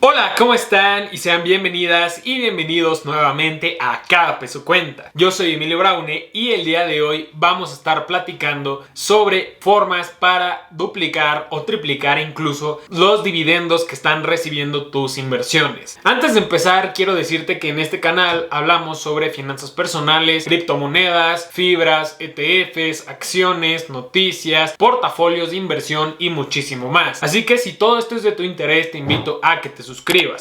Hola, ¿cómo están? Y sean bienvenidas y bienvenidos nuevamente a Cada Peso Cuenta. Yo soy Emilio Braune y el día de hoy vamos a estar platicando sobre formas para duplicar o triplicar incluso los dividendos que están recibiendo tus inversiones. Antes de empezar, quiero decirte que en este canal hablamos sobre finanzas personales, criptomonedas, fibras, ETFs, acciones, noticias, portafolios de inversión y muchísimo más. Así que si todo esto es de tu interés, te invito a que te suscribas.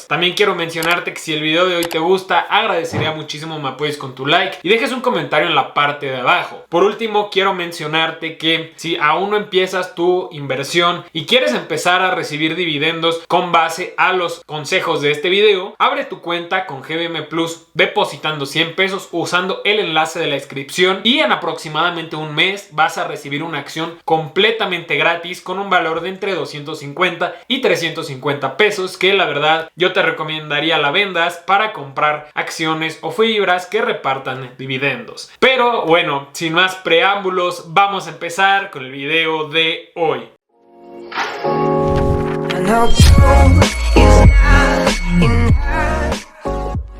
También quiero mencionarte que si el video de hoy te gusta, agradecería muchísimo me apoyes con tu like y dejes un comentario en la parte de abajo. Por último, quiero mencionarte que si aún no empiezas tu inversión y quieres empezar a recibir dividendos con base a los consejos de este video, abre tu cuenta con GBM Plus depositando 100 pesos usando el enlace de la descripción y en aproximadamente un mes vas a recibir una acción completamente gratis con un valor de entre 250 y 350 pesos que la verdad yo te recomendaría la vendas para comprar acciones o fibras que repartan dividendos. Pero bueno, sin más preámbulos, vamos a empezar con el video de hoy.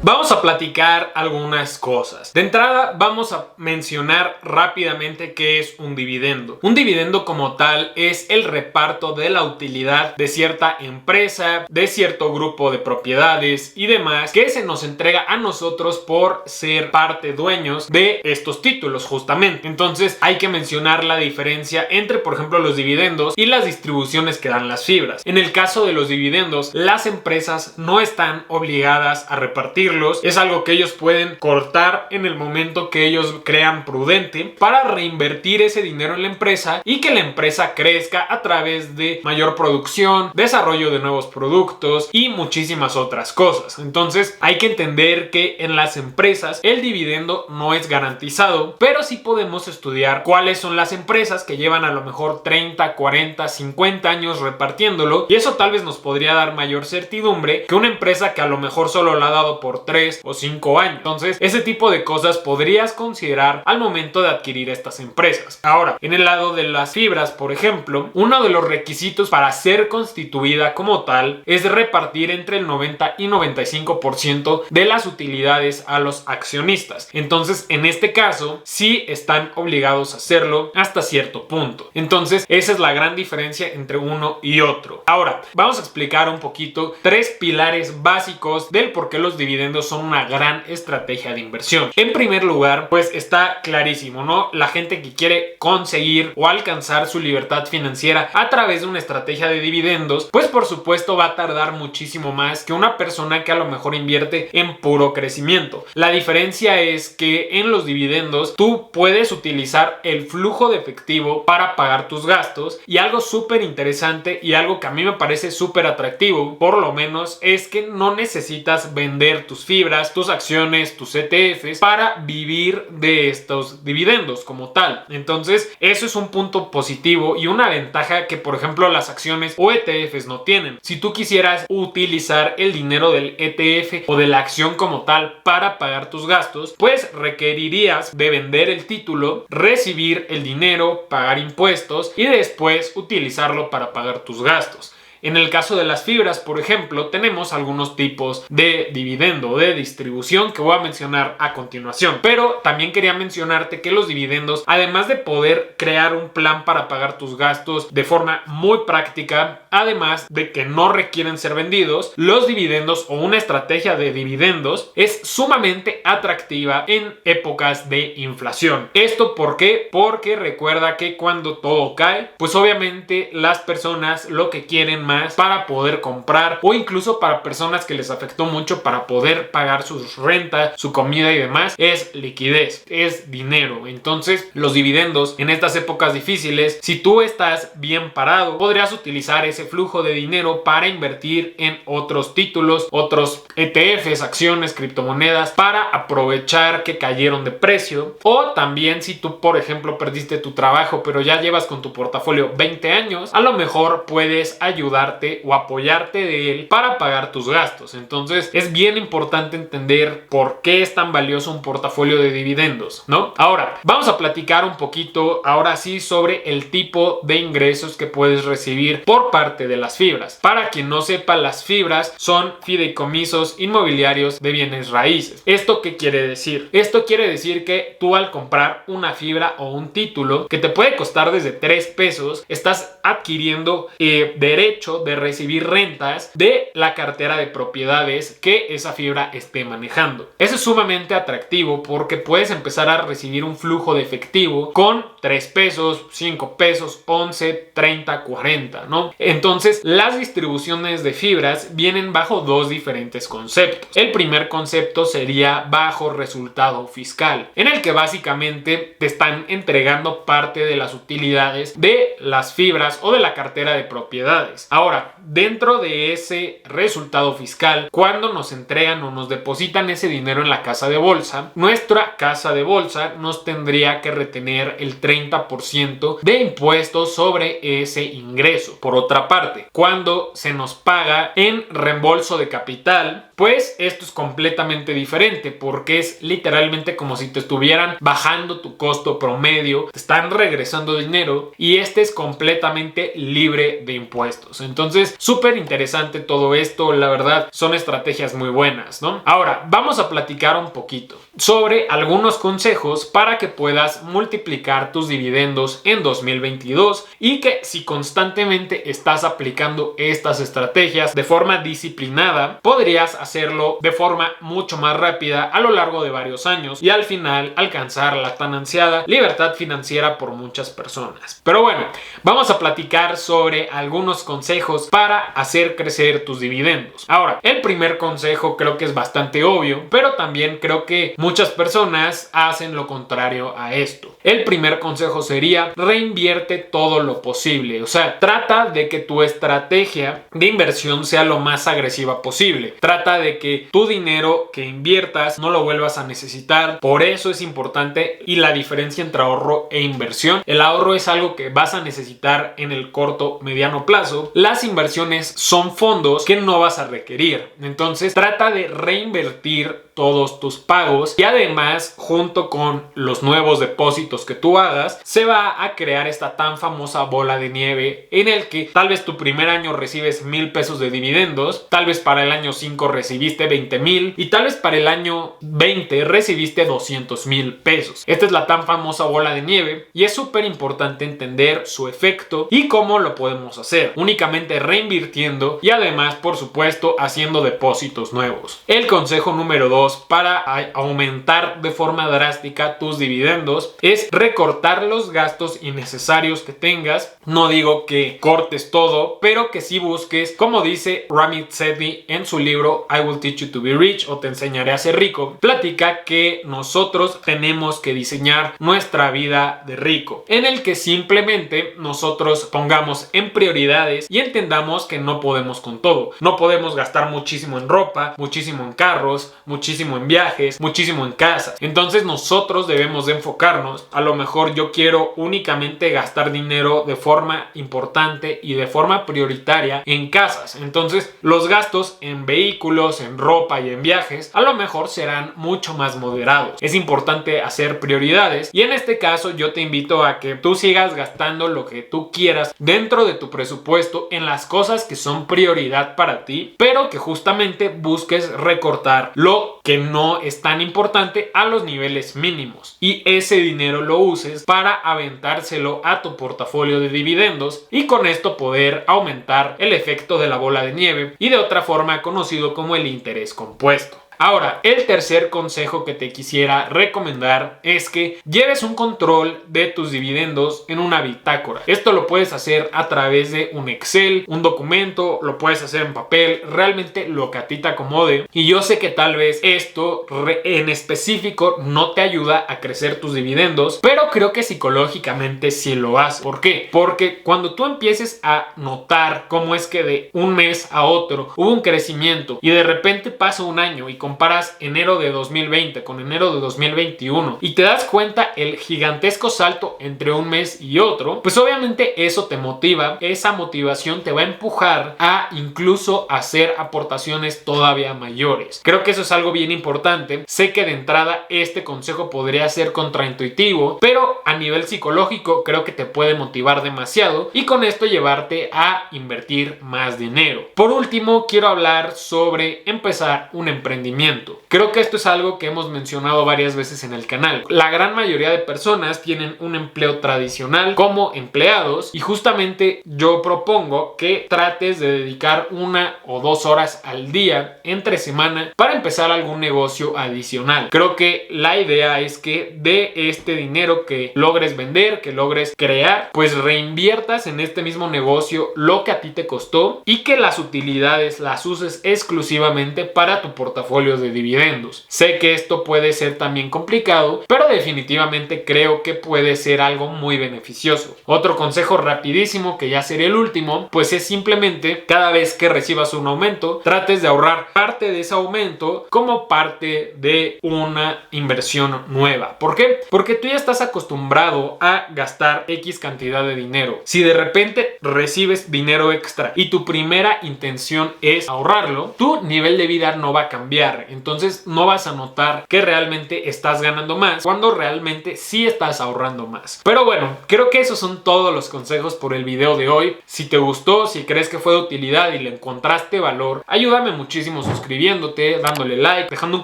Vamos a platicar algunas cosas. De entrada vamos a mencionar rápidamente qué es un dividendo. Un dividendo como tal es el reparto de la utilidad de cierta empresa, de cierto grupo de propiedades y demás que se nos entrega a nosotros por ser parte dueños de estos títulos justamente. Entonces hay que mencionar la diferencia entre por ejemplo los dividendos y las distribuciones que dan las fibras. En el caso de los dividendos, las empresas no están obligadas a repartirlos. Es algo que ellos pueden cortar en el momento que ellos crean prudente para reinvertir ese dinero en la empresa y que la empresa crezca a través de mayor producción, desarrollo de nuevos productos y muchísimas otras cosas. Entonces hay que entender que en las empresas el dividendo no es garantizado, pero sí podemos estudiar cuáles son las empresas que llevan a lo mejor 30, 40, 50 años repartiéndolo y eso tal vez nos podría dar mayor certidumbre que una empresa que a lo mejor solo la ha dado por 3 o 5 años. Entonces ese tipo de cosas podrías considerar al momento de adquirir estas empresas. Ahora, en el lado de las fibras, por ejemplo, uno de los requisitos para ser constituida como tal es repartir entre el 90 y 95% de las utilidades a los accionistas. Entonces en este caso sí están obligados a hacerlo hasta cierto punto. Entonces esa es la gran diferencia entre uno y otro. Ahora vamos a explicar un poquito 3 pilares básicos del por qué los dividendos son una gran estrategia de inversión. En primer lugar, pues está clarísimo, ¿no? La gente que quiere conseguir o alcanzar su libertad financiera a través de una estrategia de dividendos, pues por supuesto va a tardar muchísimo más que una persona que a lo mejor invierte en puro crecimiento. La diferencia es que en los dividendos tú puedes utilizar el flujo de efectivo para pagar tus gastos y algo súper interesante y algo que a mí me parece súper atractivo, por lo menos, es que no necesitas vender tus fibras, tus acciones, tus ETFs para vivir de estos dividendos como tal. Entonces eso es un punto positivo y una ventaja que por ejemplo las acciones o ETFs no tienen. Si tú quisieras utilizar el dinero del ETF o de la acción como tal para pagar tus gastos, pues requerirías de vender el título, recibir el dinero, pagar impuestos y después utilizarlo para pagar tus gastos. En el caso de las fibras, por ejemplo, tenemos algunos tipos de dividendo o de distribución que voy a mencionar a continuación. Pero también quería mencionarte que los dividendos, además de poder crear un plan para pagar tus gastos de forma muy práctica, además de que no requieren ser vendidos, los dividendos o una estrategia de dividendos es sumamente atractiva en épocas de inflación. ¿Esto por qué? Porque recuerda que cuando todo cae, pues obviamente las personas lo que quieren más para poder comprar o incluso para personas que les afectó mucho para poder pagar su renta, su comida y demás, es liquidez, es dinero. Entonces los dividendos en estas épocas difíciles, si tú estás bien parado, podrías utilizar ese flujo de dinero para invertir en otros títulos, otros ETFs, acciones, criptomonedas, para aprovechar que cayeron de precio. O también si tú por ejemplo perdiste tu trabajo pero ya llevas con tu portafolio 20 años, a lo mejor puedes ayudar ayudarte o apoyarte de él para pagar tus gastos. Entonces es bien importante entender por qué es tan valioso un portafolio de dividendos, ¿no? Ahora, vamos a platicar un poquito ahora sí sobre el tipo de ingresos que puedes recibir por parte de las fibras. Para quien no sepa, las fibras son fideicomisos inmobiliarios de bienes raíces. ¿Esto qué quiere decir? Esto quiere decir que tú, al comprar una fibra o un título que te puede costar desde 3 pesos, estás adquiriendo derecho de recibir rentas de la cartera de propiedades que esa fibra esté manejando. Eso es sumamente atractivo porque puedes empezar a recibir un flujo de efectivo con 3 pesos, 5 pesos, 11, 30, 40, ¿no? Entonces, las distribuciones de fibras vienen bajo dos diferentes conceptos. El primer concepto sería bajo resultado fiscal, en el que básicamente te están entregando parte de las utilidades de las fibras o de la cartera de propiedades. Ahora, dentro de ese resultado fiscal, cuando nos entregan o nos depositan ese dinero en la casa de bolsa, nuestra casa de bolsa nos tendría que retener el 30% de impuestos sobre ese ingreso. Por otra parte, cuando se nos paga en reembolso de capital, pues esto es completamente diferente porque es literalmente como si te estuvieran bajando tu costo promedio, te están regresando dinero y este es completamente libre de impuestos. Entonces, súper interesante todo esto, la verdad, son estrategias muy buenas, ¿no? Ahora, vamos a platicar un poquito sobre algunos consejos para que puedas multiplicar tus dividendos en 2022 y que si constantemente estás aplicando estas estrategias de forma disciplinada, podrías hacerlo de forma mucho más rápida a lo largo de varios años y al final alcanzar la tan ansiada libertad financiera por muchas personas. Pero bueno, vamos a platicar sobre algunos consejos para hacer crecer tus dividendos. Ahora, el primer consejo creo que es bastante obvio, pero también creo que muchas personas hacen lo contrario a esto. El primer consejo sería: reinvierte todo lo posible. O sea, trata de que tu estrategia de inversión sea lo más agresiva posible. Trata de que tu dinero que inviertas no lo vuelvas a necesitar. Por eso es importante y la diferencia entre ahorro e inversión. El ahorro es algo que vas a necesitar en el corto, mediano plazo. Las inversiones son fondos que no vas a requerir. Entonces, trata de reinvertir todos tus pagos y además, junto con los nuevos depósitos que tú hagas, se va a crear esta tan famosa bola de nieve en el que tal vez tu primer año recibes 1,000 pesos de dividendos, tal vez para el año 5 recibiste 20,000 y tal vez para el año 20 recibiste 200,000 pesos. Esta es la tan famosa bola de nieve y es súper importante entender su efecto y cómo lo podemos hacer, únicamente reinvirtiendo y además, por supuesto, haciendo depósitos nuevos. El consejo número 2 para aumentar de forma drástica tus dividendos es recortar los gastos innecesarios que tengas. No digo que cortes todo, pero que sí busques, como dice Ramit Sethi en su libro I Will Teach You to Be Rich, o Te enseñaré a ser rico, platica que nosotros tenemos que diseñar nuestra vida de rico, en el que simplemente nosotros pongamos en prioridades y entendamos que no podemos con todo. No podemos gastar muchísimo en ropa, muchísimo en carros, muchísimo en viajes, muchísimo en casas. Entonces nosotros debemos de enfocarnos. A lo mejor yo quiero únicamente gastar dinero de forma importante y de forma prioritaria en casas. Entonces los gastos en vehículos, en ropa y en viajes a lo mejor serán mucho más moderados. Es importante hacer prioridades y en este caso yo te invito a que tú sigas gastando lo que tú quieras dentro de tu presupuesto en las cosas que son prioridad para ti, pero que justamente busques recortar lo que no es tan importante a los niveles mínimos y ese dinero lo uses para aventárselo a tu portafolio de dividendos y con esto poder aumentar el efecto de la bola de nieve y de otra forma conocido como el interés compuesto. Ahora, el tercer consejo que te quisiera recomendar es que lleves un control de tus dividendos en una bitácora. Esto lo puedes hacer a través de un Excel, un documento, lo puedes hacer en papel, realmente lo que a ti te acomode. Y yo sé que tal vez esto en específico no te ayuda a crecer tus dividendos, pero creo que psicológicamente sí lo hace. ¿Por qué? Porque cuando tú empieces a notar cómo es que de un mes a otro hubo un crecimiento y de repente pasa un año y comparas enero de 2020 con enero de 2021 y te das cuenta el gigantesco salto entre un mes y otro, pues obviamente eso te motiva, esa motivación te va a empujar a incluso hacer aportaciones todavía mayores. Creo que eso es algo bien importante. Sé que de entrada este consejo podría ser contraintuitivo, pero a nivel psicológico creo que te puede motivar demasiado y con esto llevarte a invertir más dinero. Por último, quiero hablar sobre empezar un emprendimiento. Creo que esto es algo que hemos mencionado varias veces en el canal. La gran mayoría de personas tienen un empleo tradicional como empleados y justamente yo propongo que trates de dedicar 1 o 2 horas al día entre semana para empezar algún negocio adicional. Creo que la idea es que de este dinero que logres vender, que logres crear, pues reinviertas en este mismo negocio lo que a ti te costó y que las utilidades las uses exclusivamente para tu portafolio de dividendos. Sé que esto puede ser también complicado, pero definitivamente creo que puede ser algo muy beneficioso. Otro consejo rapidísimo, que ya sería el último, pues es simplemente cada vez que recibas un aumento, trates de ahorrar parte de ese aumento como parte de una inversión nueva. ¿Por qué? Porque tú ya estás acostumbrado a gastar X cantidad de dinero. Si de repente recibes dinero extra y tu primera intención es ahorrarlo, tu nivel de vida no va a cambiar. Entonces no vas a notar que realmente estás ganando más cuando realmente sí estás ahorrando más. Pero bueno, creo que esos son todos los consejos por el video de hoy. Si te gustó, si crees que fue de utilidad y le encontraste valor, ayúdame muchísimo suscribiéndote, dándole like, dejando un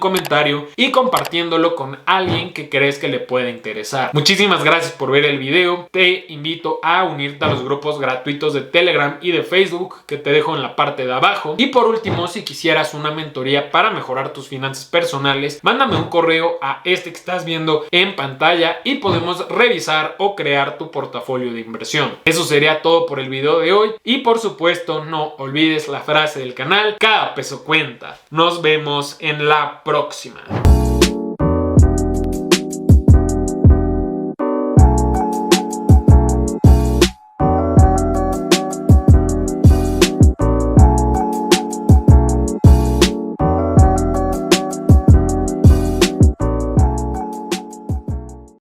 comentario y compartiéndolo con alguien que crees que le pueda interesar. Muchísimas gracias por ver el video. Te invito a unirte a los grupos gratuitos de Telegram y de Facebook que te dejo en la parte de abajo. Y por último, si quisieras una mentoría para mejorar tus finanzas personales, mándame un correo a este que estás viendo en pantalla y podemos revisar o crear tu portafolio de inversión. Eso sería todo por el video de hoy y por supuesto no olvides la frase del canal: cada peso cuenta. Nos vemos en la próxima.